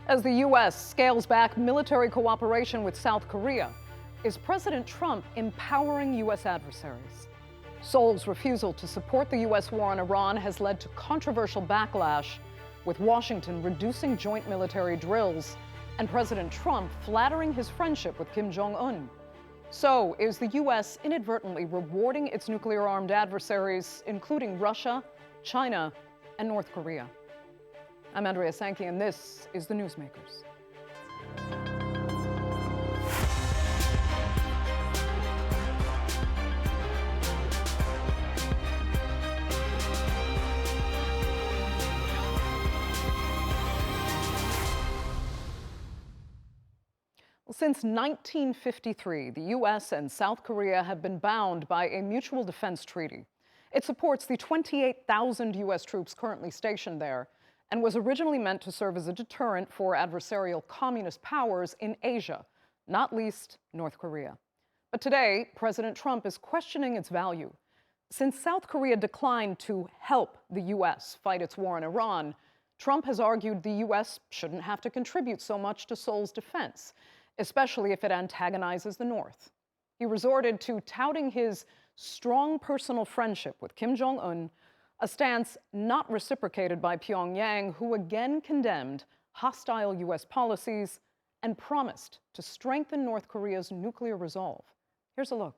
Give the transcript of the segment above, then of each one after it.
As the U.S. scales back military cooperation with South Korea, is President Trump empowering U.S. adversaries? Seoul's refusal to support the U.S. war on Iran has led to controversial backlash, with Washington reducing joint military drills and President Trump flattering his friendship with Kim Jong-un. So, is the U.S. inadvertently rewarding its nuclear-armed adversaries, including Russia, China, and North Korea? I'm Andrea Sankey, and this is the Newsmakers. Since 1953, the U.S. and South Korea have been bound by a mutual defense treaty. It supports the 28,000 U.S. troops currently stationed there and was originally meant to serve as a deterrent for adversarial communist powers in Asia, not least North Korea. But today, President Trump is questioning its value. Since South Korea declined to help the U.S. fight its war in Iran, Trump has argued the U.S. shouldn't have to contribute so much to Seoul's defense, especially if it antagonizes the North. He resorted to touting his strong personal friendship with Kim Jong-un, a stance not reciprocated by Pyongyang, who again condemned hostile U.S. policies and promised to strengthen North Korea's nuclear resolve. Here's a look.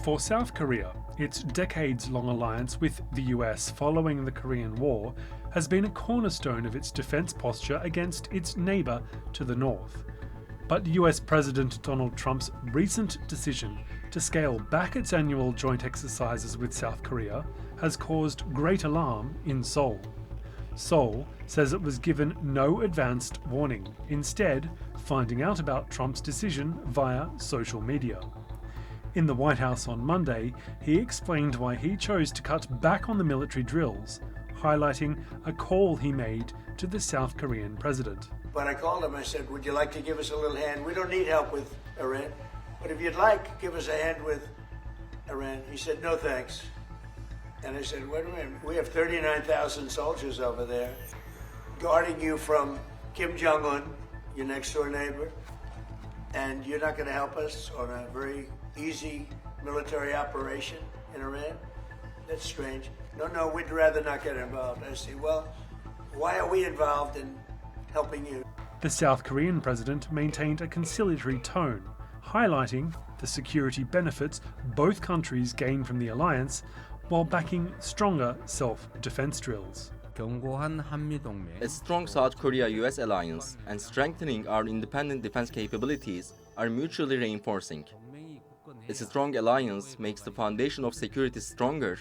For South Korea, its decades-long alliance with the US following the Korean War has been a cornerstone of its defense posture against its neighbor to the north. But US President Donald Trump's recent decision to scale back its annual joint exercises with South Korea has caused great alarm in Seoul. Seoul says it was given no advanced warning, instead finding out about Trump's decision via social media. In the White House on Monday, he explained why he chose to cut back on the military drills, highlighting a call he made to the South Korean president. But I called him, I said, would you like to give us a little hand? We don't need help with Iran, but if you'd like, give us a hand with Iran. He said, no thanks. And I said, wait a minute, we have 39,000 soldiers over there guarding you from Kim Jong-un, your next door neighbor, and you're not going to help us on a very easy military operation in Iran? That's strange. No, we'd rather not get involved. I say, well, why are we involved in helping you? The South Korean president maintained a conciliatory tone, highlighting the security benefits both countries gain from the alliance while backing stronger self-defense drills. A strong South Korea-US alliance and strengthening our independent defense capabilities are mutually reinforcing. A strong alliance makes the foundation of security stronger,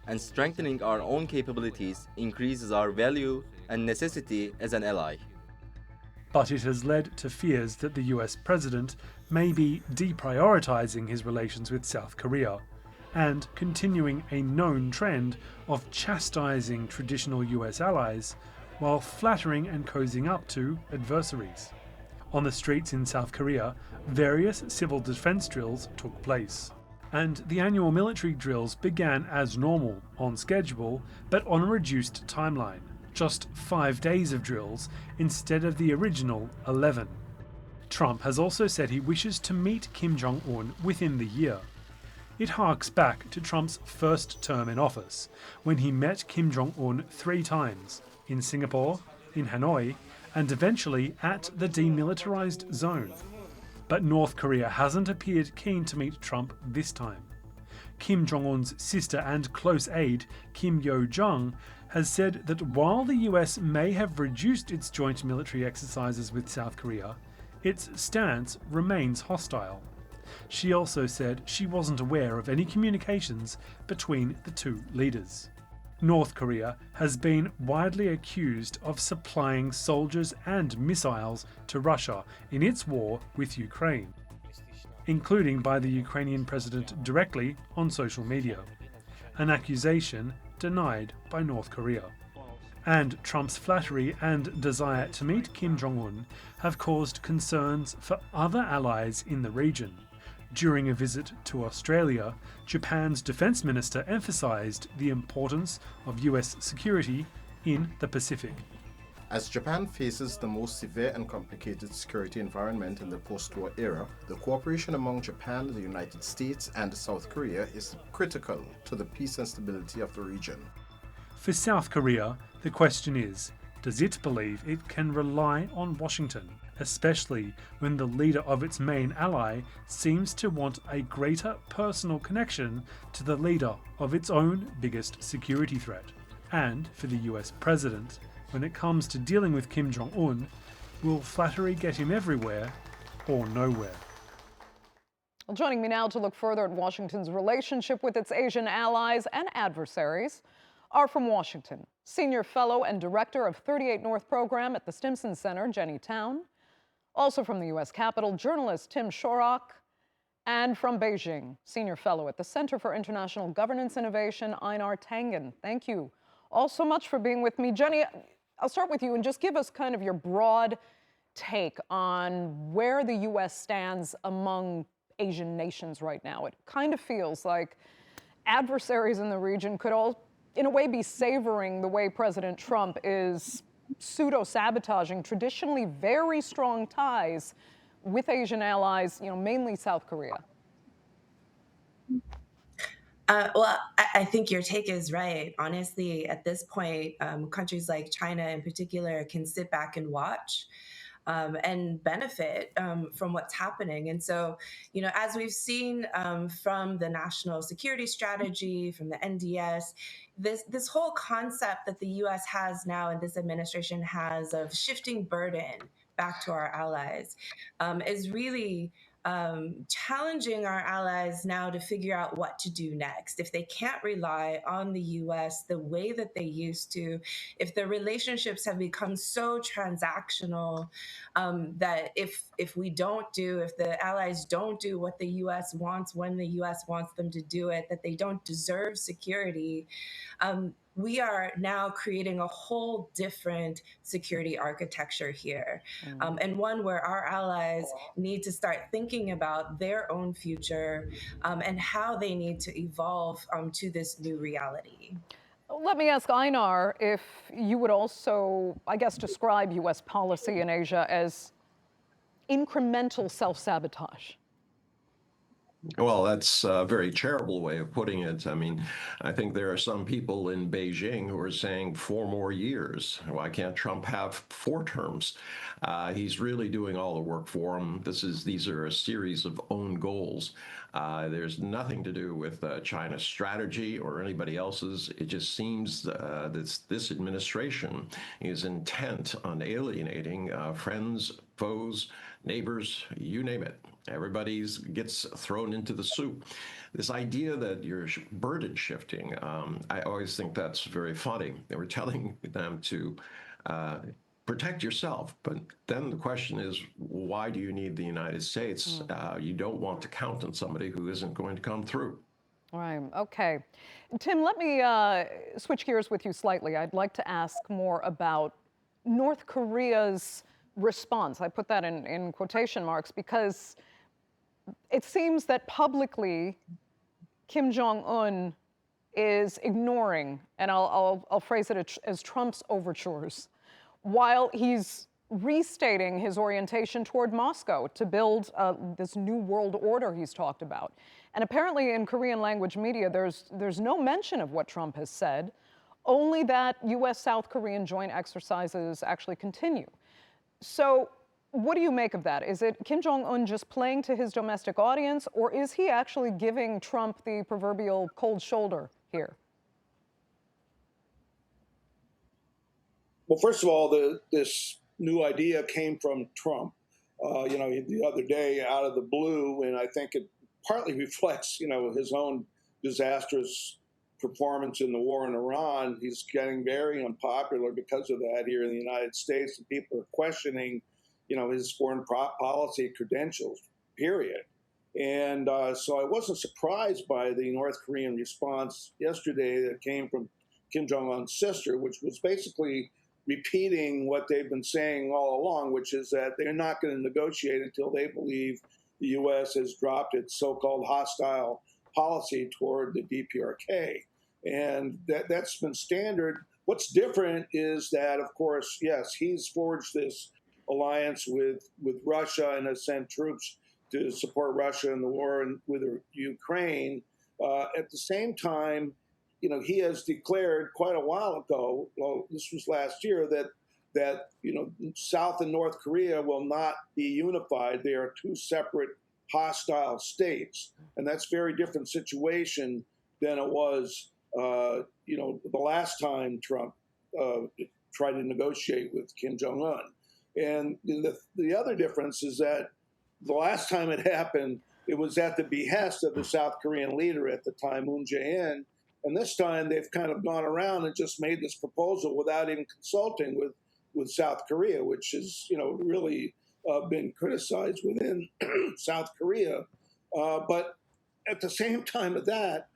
and strengthening our own capabilities increases our value and necessity as an ally. But it has led to fears that the US president may be deprioritizing his relations with South Korea and continuing a known trend of chastising traditional US allies while flattering and cozying up to adversaries. On the streets in South Korea, various civil defense drills took place. And the annual military drills began as normal, on schedule, but on a reduced timeline. Just 5 days of drills instead of the original 11. Trump has also said he wishes to meet Kim Jong-un within the year. It harks back to Trump's first term in office, when he met Kim Jong-un 3 times, in Singapore, in Hanoi, and eventually at the demilitarized zone. But North Korea hasn't appeared keen to meet Trump this time. Kim Jong-un's sister and close aide, Kim Yo-jong, has said that while the US may have reduced its joint military exercises with South Korea, its stance remains hostile. She also said she wasn't aware of any communications between the two leaders. North Korea has been widely accused of supplying soldiers and missiles to Russia in its war with Ukraine, including by the Ukrainian president directly on social media, an accusation denied by North Korea. And Trump's flattery and desire to meet Kim Jong-un have caused concerns for other allies in the region. During a visit to Australia, Japan's defense minister emphasized the importance of US security in the Pacific. As Japan faces the most severe and complicated security environment in the post-war era, the cooperation among Japan, the United States, and South Korea is critical to the peace and stability of the region. For South Korea, the question is, does it believe it can rely on Washington, especially when the leader of its main ally seems to want a greater personal connection to the leader of its own biggest security threat? And for the US president, when it comes to dealing with Kim Jong-un, will flattery get him everywhere or nowhere? Well, joining me now to look further at Washington's relationship with its Asian allies and adversaries are from Washington, Senior Fellow and Director of 38 North Program at the Stimson Center, Jenny Town. Also from the U.S. Capitol, journalist Tim Shorrock. And from Beijing, Senior Fellow at the Center for International Governance Innovation, Einar Tangen. Thank you all so much for being with me. Jenny, I'll start with you and just give us kind of your broad take on where the U.S. stands among Asian nations right now. It kind of feels like adversaries in the region could all, in a way, be savoring the way President Trump is pseudo-sabotaging traditionally very strong ties with Asian allies, mainly South Korea. Well, I think your take is right. Honestly, at this point, countries like China in particular can sit back and watch and benefit from what's happening. And so, as we've seen from the national security strategy, from the NDS, this whole concept that the U.S. has now and this administration has of shifting burden back to our allies is really challenging our allies now to figure out what to do next. If they can't rely on the U.S. the way that they used to, if the relationships have become so transactional that if the allies don't do what the U.S. wants when the U.S. wants them to do it, that they don't deserve security, we are now creating a whole different security architecture here, and one where our allies need to start thinking about their own future and how they need to evolve to this new reality. Let me ask Einar if you would also, I guess, describe U.S. policy in Asia as incremental self-sabotage. Well, that's a very charitable way of putting it. I mean, I think there are some people in Beijing who are saying 4 more years. Why can't Trump have 4 terms? He's really doing all the work for him. These are a series of own goals. There's nothing to do with China's strategy or anybody else's. It just seems that this administration is intent on alienating friends, foes, neighbors, you name it. Everybody gets thrown into the soup. This idea that you're burden shifting, I always think that's very funny. They were telling them to protect yourself, but then the question is, why do you need the United States? You don't want to count on somebody who isn't going to come through. Right, okay. Tim, let me switch gears with you slightly. I'd like to ask more about North Korea's response. I put that in quotation marks because it seems that publicly Kim Jong-un is ignoring, and I'll phrase it as Trump's overtures, while he's restating his orientation toward Moscow to build this new world order he's talked about. And apparently in Korean language media, there's no mention of what Trump has said, only that U.S.-South Korean joint exercises actually continue. So what do you make of that? Is it Kim Jong-un just playing to his domestic audience, or is he actually giving Trump the proverbial cold shoulder here? Well, first of all, this new idea came from Trump, the other day out of the blue, and I think it partly reflects, his own disastrous performance in the war in Iran. He's getting very unpopular because of that here in the United States, and people are questioning his foreign policy credentials, period. And so I wasn't surprised by the North Korean response yesterday that came from Kim Jong-un's sister, which was basically repeating what they've been saying all along, which is that they're not going to negotiate until they believe the U.S. has dropped its so-called hostile policy toward the DPRK. And that's been standard What's different is that, of course, yes, he's forged this alliance with Russia and has sent troops to support Russia in the war with Ukraine. At the same time, he has declared quite a while ago, well, this was last year, that South and North Korea will not be unified. They are two separate hostile states, and that's a very different situation than it was, the last time Trump tried to negotiate with Kim Jong-un. And the other difference is that the last time it happened, it was at the behest of the South Korean leader at the time, Moon Jae-in. And this time they've kind of gone around and just made this proposal without even consulting with South Korea, which has, really been criticized within South Korea. But at the same time of that,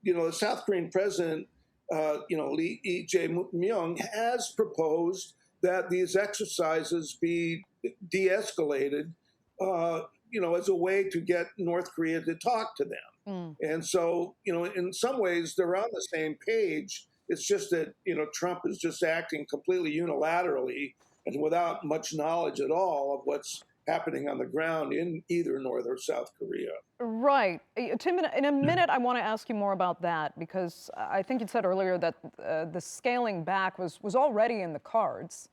the South Korean president, Lee Jae-myung, has proposed that these exercises be de-escalated, as a way to get North Korea to talk to them. And so, in some ways, they're on the same page. It's just that, Trump is just acting completely unilaterally and without much knowledge at all of what's happening on the ground in either North or South Korea. Right. Tim, in a minute, I want to ask you more about that, because I think you said earlier that the scaling back was already in the cards.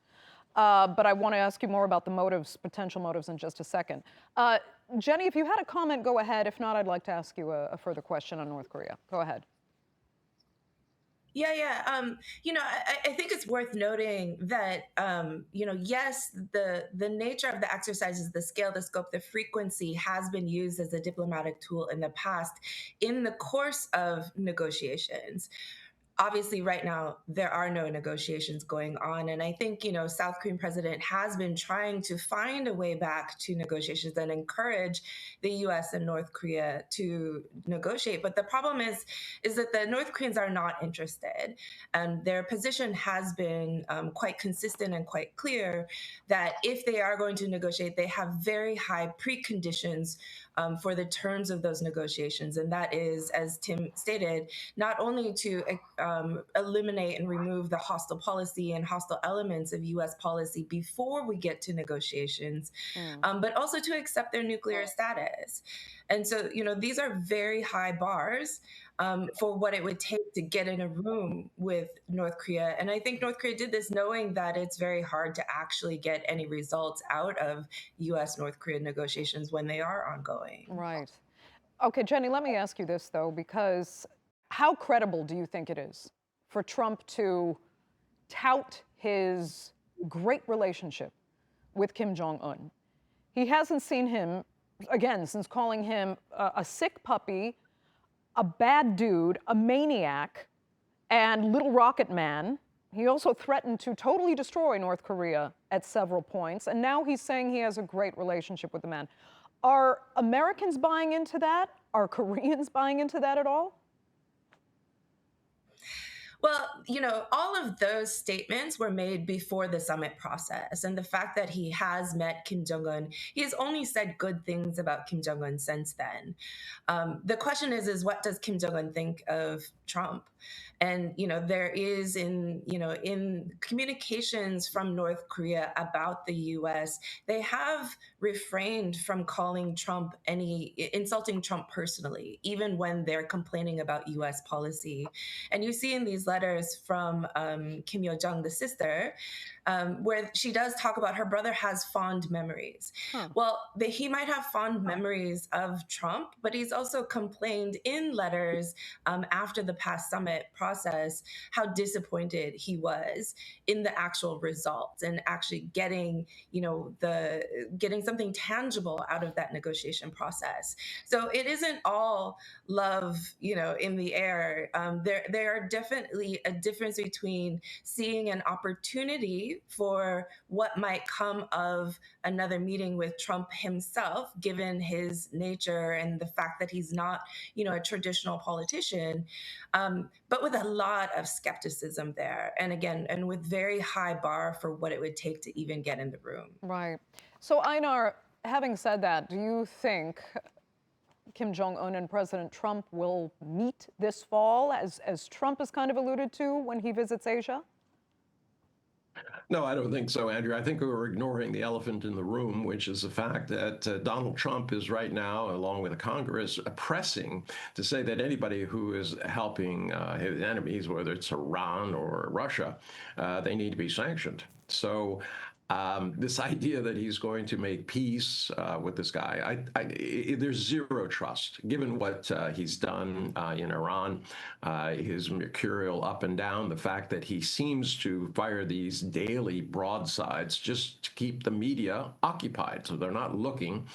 But I want to ask you more about the motives, potential motives, in just a second. Jenny, if you had a comment, go ahead. If not, I'd like to ask you a further question on North Korea. Go ahead. Yeah. I think it's worth noting that, yes, the nature of the exercises, the scale, the scope, the frequency has been used as a diplomatic tool in the past in the course of negotiations. Obviously, right now, there are no negotiations going on. And I think, South Korean president has been trying to find a way back to negotiations and encourage the U.S. and North Korea to negotiate. But the problem is that the North Koreans are not interested. And their position has been quite consistent and quite clear that if they are going to negotiate, they have very high preconditions for the terms of those negotiations. And that is, as Tim stated, not only to eliminate and remove the hostile policy and hostile elements of U.S. policy before we get to negotiations, but also to accept their nuclear status. And so, these are very high bars for what it would take to get in a room with North Korea. And I think North Korea did this knowing that it's very hard to actually get any results out of U.S.-North Korea negotiations when they are ongoing. Right. Okay, Jenny, let me ask you this, though, because how credible do you think it is for Trump to tout his great relationship with Kim Jong-un? He hasn't seen him, again, since calling him a sick puppy, a bad dude, a maniac, and little rocket man. He also threatened to totally destroy North Korea at several points, and now he's saying he has a great relationship with the man. Are Americans buying into that? Are Koreans buying into that at all? Well, all of those statements were made before the summit process. And the fact that he has met Kim Jong-un, he has only said good things about Kim Jong-un since then. The question is what does Kim Jong-un think of Trump? And, there is in communications from North Korea about the U.S., they have refrained from calling Trump insulting Trump personally, even when they're complaining about U.S. policy. And you see in these letters from Kim Yo-jong, the sister, where she does talk about her brother has fond memories. Well, he might have fond memories of Trump, but he's also complained in letters after the past summit process how disappointed he was in the actual results and actually getting, getting something tangible out of that negotiation process. So it isn't all love, in the air. There are definitely a difference between seeing an opportunity for what might come of another meeting with Trump himself, given his nature and the fact that he's not, a traditional politician, but with a lot of skepticism there. And again, and with very high bar for what it would take to even get in the room. Right. So Einar, having said that, do you think Kim Jong-un and President Trump will meet this fall, as Trump has kind of alluded to when he visits Asia? No, I don't think so, Andrew. I think we were ignoring the elephant in the room, which is the fact that Donald Trump is right now, along with the Congress, pressing to say that anybody who is helping his enemies, whether it's Iran or Russia, they need to be sanctioned. So this idea that he's going to make peace with this guy, there's zero trust, given what he's done in Iran, his mercurial up and down, the fact that he seems to fire these daily broadsides just to keep the media occupied. So they're not looking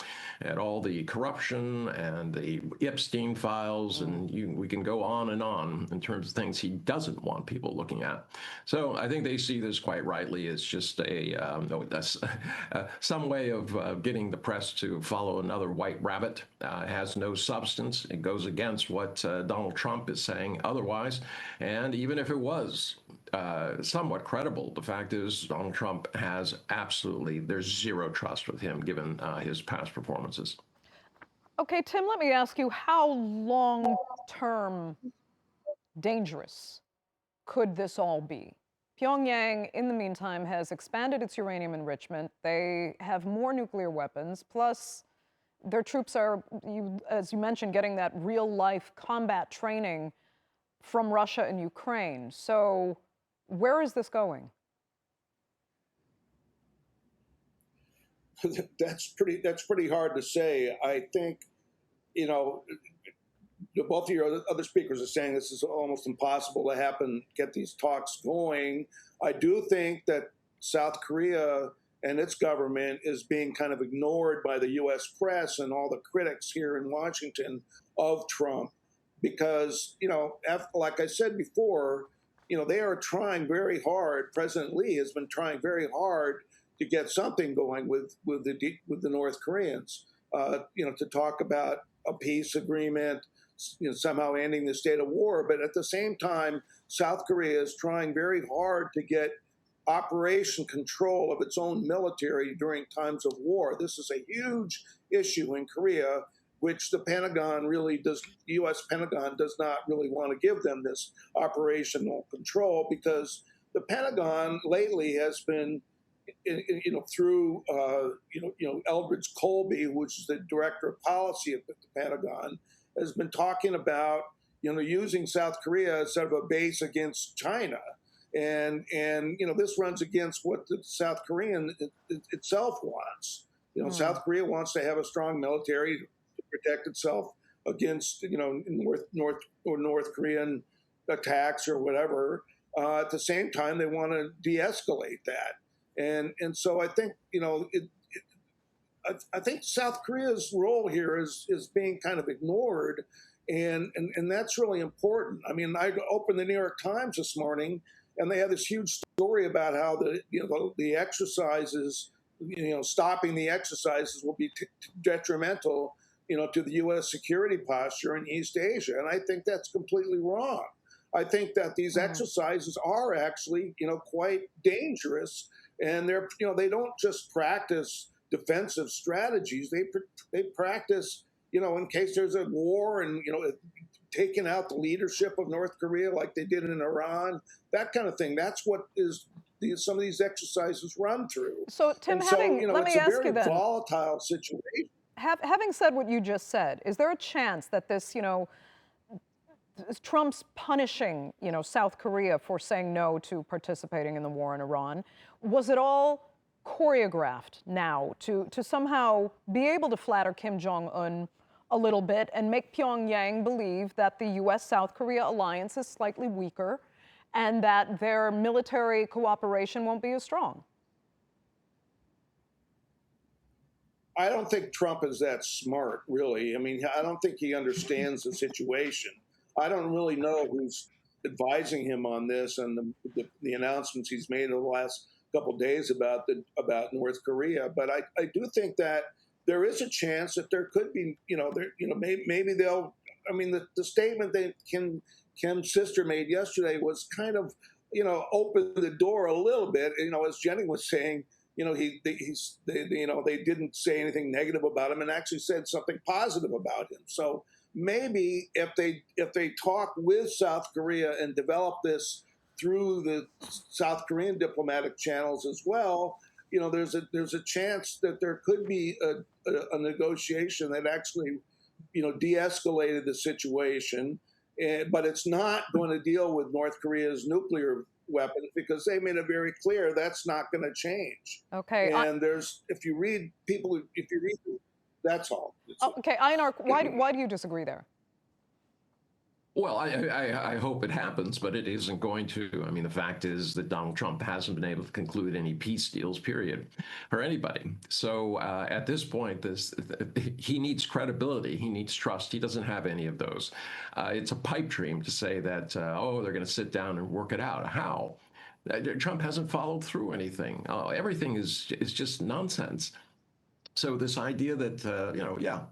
at all the corruption and the Epstein files, and we can go on in terms of things he doesn't want people looking at. So I think they see this quite rightly as just some way of getting the press to follow another white rabbit. It has no substance. It goes against what Donald Trump is saying otherwise. And even if it was somewhat credible, the fact is Donald Trump has there's zero trust with him given his past performances. Okay, Tim, let me ask you, how long-term dangerous could this all be? Pyongyang, in the meantime, has expanded its uranium enrichment. They have more nuclear weapons, plus their troops are, as you mentioned, getting that real-life combat training from Russia and Ukraine. So where is this going? That's pretty hard to say. I think, both of your other speakers are saying this is almost impossible to happen, get these talks going. I do think that South Korea and its government is being kind of ignored by the U.S. press and all the critics here in Washington of Trump because, like I said before, they are trying very hard. President Lee has been trying very hard to get something going with the North Koreans, to talk about a peace agreement, somehow ending the state of war. But at the same time, South Korea is trying very hard to get operation control of its own military during times of war. This is a huge issue in Korea, which the U.S. Pentagon does not really want to give them this operational control because the Pentagon lately has been, through Eldridge Colby, which is the director of policy of the Pentagon, has been talking about, using South Korea as sort of a base against China. And this runs against what the South Korean itself wants. South Korea wants to have a strong military to protect itself against, North Korean attacks or whatever. At the same time, they want to de-escalate that. And so I think, I think South Korea's role here is being kind of ignored, and that's really important. I mean, I opened the New York Times this morning, and they had this huge story about how the exercises, stopping the exercises will be detrimental, to the U.S. security posture in East Asia, and I think that's completely wrong. I think that these exercises are actually, quite dangerous, and they don't just practice defensive strategies. They practice, in case there's a war and, taking out the leadership of North Korea like they did in Iran, that kind of thing. That's what some of these exercises run through. So, Tim, let me ask you then. It's a very volatile situation. Having said what you just said, is there a chance that this, Trump's punishing, South Korea for saying no to participating in the war in Iran, was it all choreographed now to somehow be able to flatter Kim Jong-un a little bit and make Pyongyang believe that the U.S.-South Korea alliance is slightly weaker and that their military cooperation won't be as strong? I don't think Trump is that smart, really. I mean, I don't think he understands the situation. I don't really know who's advising him on this and the announcements he's made over the last couple of days about North Korea. But I do think that there is a chance that there could be, maybe they'll. I mean, the statement that Kim's sister made yesterday was kind of, opened the door a little bit. As Jenny was saying, they didn't say anything negative about him and actually said something positive about him. So maybe if they talk with South Korea and develop this through the South Korean diplomatic channels as well, there's a chance that there could be a negotiation that actually, de-escalated the situation. But it's not going to deal with North Korea's nuclear weapons because they made it very clear that's not going to change. Okay. And if you read, that's all. Okay, Einar, why do you disagree there? Well, I hope it happens, but it isn't going to. I mean, the fact is that Donald Trump hasn't been able to conclude any peace deals, period, for anybody. So at this point, he needs credibility. He needs trust. He doesn't have any of those. It's a pipe dream to say that, they're going to sit down and work it out. How? Trump hasn't followed through anything. Everything is just nonsense. So this idea that,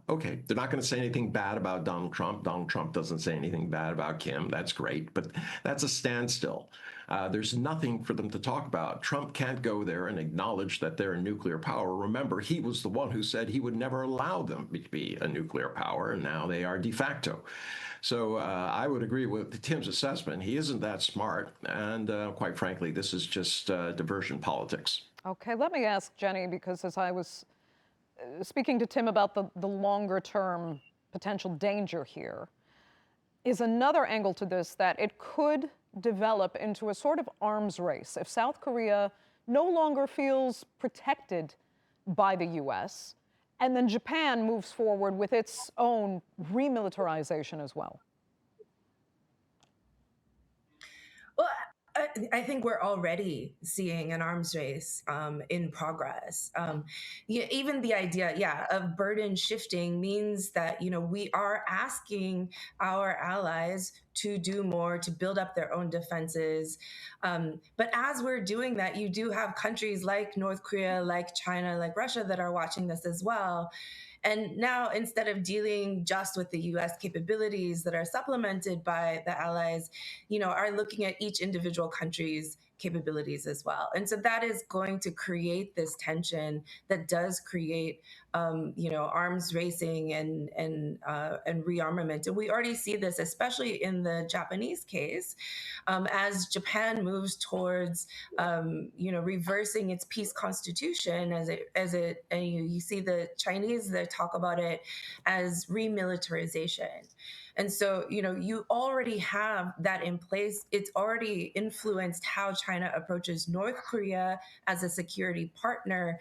okay, they're not going to say anything bad about Donald Trump. Donald Trump doesn't say anything bad about Kim. That's great, but that's a standstill. There's nothing for them to talk about. Trump can't go there and acknowledge that they're a nuclear power. Remember, he was the one who said he would never allow them to be a nuclear power, and now they are de facto. So I would agree with Tim's assessment. He isn't that smart, and quite frankly, this is just diversion politics. Okay, let me ask Jenny, because as I was speaking to Tim about the longer term potential danger here, is another angle to this that it could develop into a sort of arms race if South Korea no longer feels protected by the US, and then Japan moves forward with its own remilitarization as well. Well, I think we're already seeing an arms race in progress. Even the idea, of burden shifting means that, we are asking our allies to do more, to build up their own defenses. But as we're doing that, you do have countries like North Korea, like China, like Russia that are watching this as well. And now, instead of dealing just with the U.S. capabilities that are supplemented by the allies, are looking at each individual country's capabilities as well. And so that is going to create this tension that does create, arms racing and rearmament. And we already see this, especially in the Japanese case, as Japan moves towards, reversing its peace constitution and you see the Chinese that talk about it as remilitarization. And so, you already have that in place. It's already influenced how China approaches North Korea as a security partner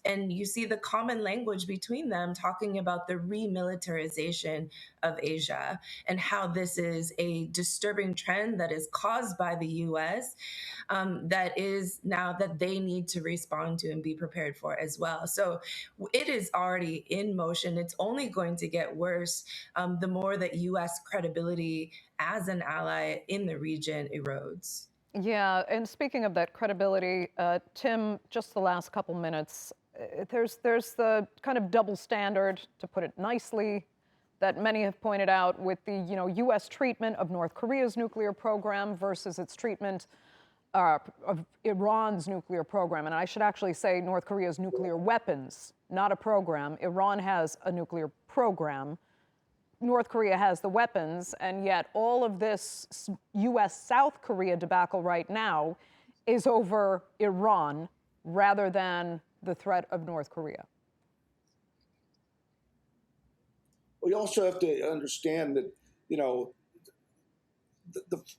and you see the common language between them talking about the remilitarization of Asia and how this is a disturbing trend that is caused by the US that is now that they need to respond to and be prepared for as well. So it is already in motion. It's only going to get worse the more that US credibility as an ally in the region erodes. Yeah, and speaking of that credibility, Tim, just the last couple minutes, there's the kind of double standard, to put it nicely, that many have pointed out with the U.S. treatment of North Korea's nuclear program versus its treatment of Iran's nuclear program. And I should actually say North Korea's nuclear weapons, not a program. Iran has a nuclear program. North Korea has the weapons, and yet all of this U.S.-South Korea debacle right now is over Iran rather than the threat of North Korea. We also have to understand that, the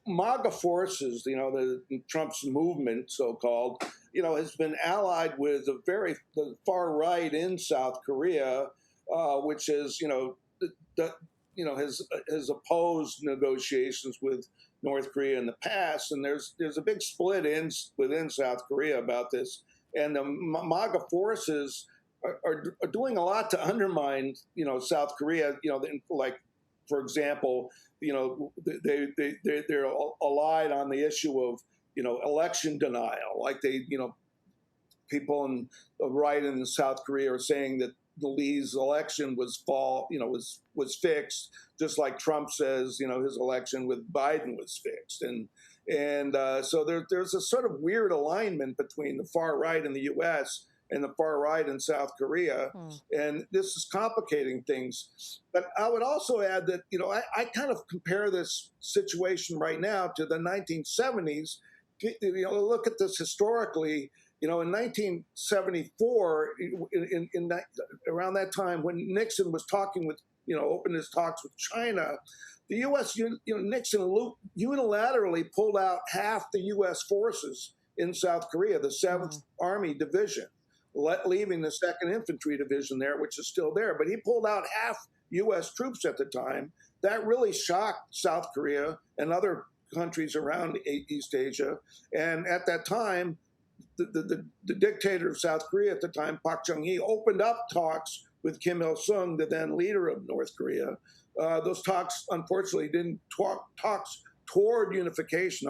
MAGA forces, the Trump's movement, so-called, has been allied with the far right in South Korea, which is, has opposed negotiations with North Korea in the past, and there's a big split within South Korea about this, and the MAGA forces are doing a lot to undermine South Korea. Like, for example, they're allied on the issue of election denial. Like people on the right in South Korea are saying that the Lee's election was fixed, just like Trump says his election with Biden was fixed, and And so there's a sort of weird alignment between the far right in the U.S. and the far right in South Korea. And this is complicating things. But I would also add that, I kind of compare this situation right now to the 1970s. Look at this historically. In 1974, around that time when Nixon was talking with, opened his talks with China, the U.S., Nixon unilaterally pulled out half the U.S. forces in South Korea, the 7th Army Division, leaving the 2nd Infantry Division there, which is still there. But he pulled out half U.S. troops at the time. That really shocked South Korea and other countries around East Asia. And at that time, the dictator of South Korea at the time, Park Chung-hee, opened up talks with Kim Il-sung, the then leader of North Korea. Those talks, unfortunately, talks toward unification,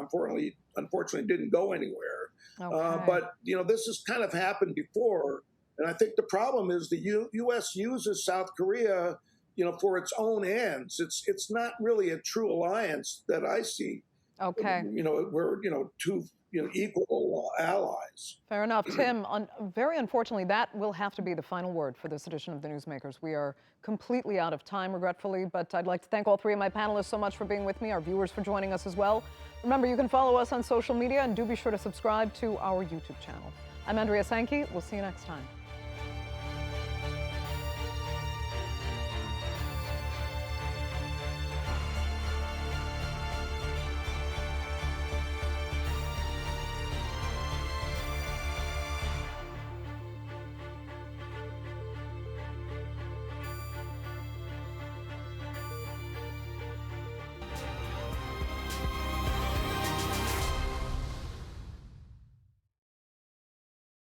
unfortunately, didn't go anywhere. Okay. But, this has kind of happened before. And I think the problem is the U.S. uses South Korea, for its own ends. It's not really a true alliance that I see. Okay. We're, two equal allies. Fair enough. Tim, very unfortunately, that will have to be the final word for this edition of the Newsmakers. We are completely out of time, regretfully, but I'd like to thank all three of my panelists so much for being with me, our viewers for joining us as well. Remember, you can follow us on social media, and do be sure to subscribe to our YouTube channel. I'm Andrea Sankey. We'll see you next time.